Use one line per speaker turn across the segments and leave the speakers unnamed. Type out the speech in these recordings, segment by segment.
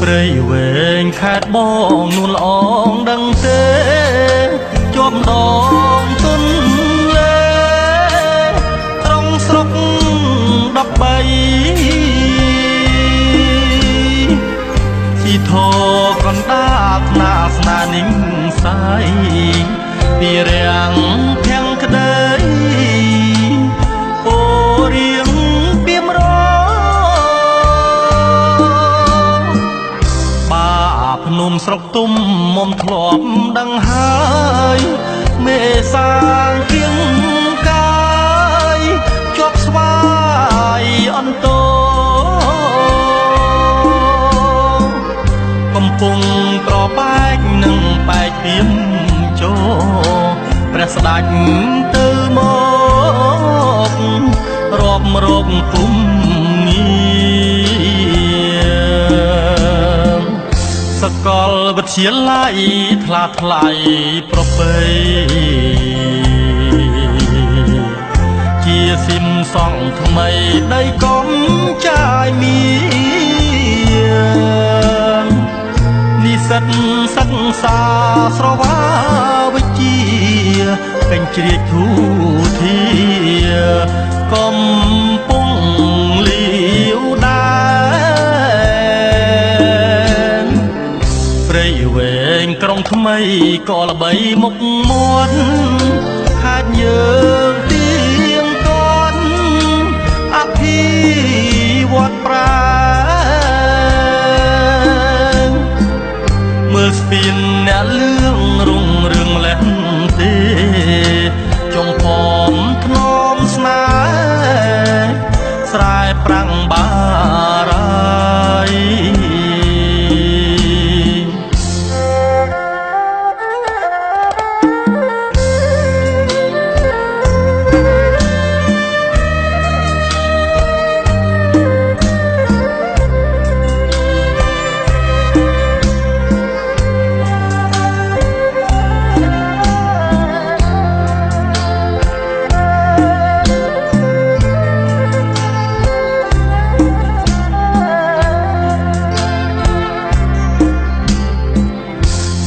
ព្រៃវែងខេត្តបងនួនល្អងដឹងទេជាប់ដងទុនលេត្រង់ស្រុក13ជីធោកណ្ដាលថ្នាស្នានិញសាយពីរាំងភាំងក្ដីអូរៀងពីមរភ្នំស្រុកទុំមុំធ្លាប់ដឹងហើយមេសាងគៀងកាយជាប់ស្វាយអន្តោកំពុងប្របែកនឹងបែកពីមចូលព្រះស្ដេចទៅមករាប់រកពុំសកលវិទ្យាល័យថ្លាថ្លៃប្រពៃជាស៊ីមសង់ថ្មីដីកំចាយមាននិស្សិតសិក្សាស្រវាវិជ្ជាពេញជ្រាបធូធាកំពុងលាវដែរព្រៃវែងក្រុងថ្មីក៏ល្បីមុខមាត់ខាតយើងទៀងទាត់អភិវឌ្ឍប្រាមើលស្ពានអ្នកលឿងរុងរឿងលែនទេចុងផមធ្នមស្នេហ៍ស្រែប្រាំងបារាយ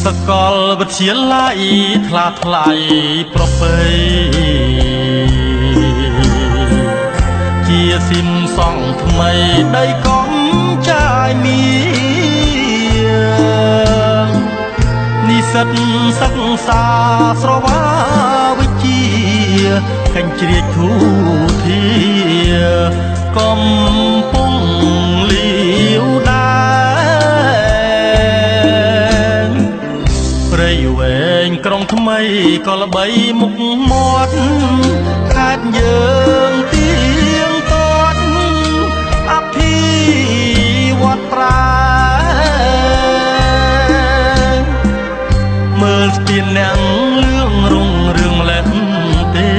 សកលវិទ្យាល័យថ្លាថ្លៃប្រពៃជាស៊ីមសង់ថ្មីដីកំចាយមាននិស្សិតសិក្សាស្រវាវិជ្ជាពេញជ្រាបធូធាកំពុងលាវដែរព្រៃវែងក្រុងថ្មីក៏ល្បីមុខមាត់ខេត្តយើងទៀងទាត់អភិវឌ្ឍប្រាមើលស្ពានអ្នកលឿងរុងរឿងលែនទេ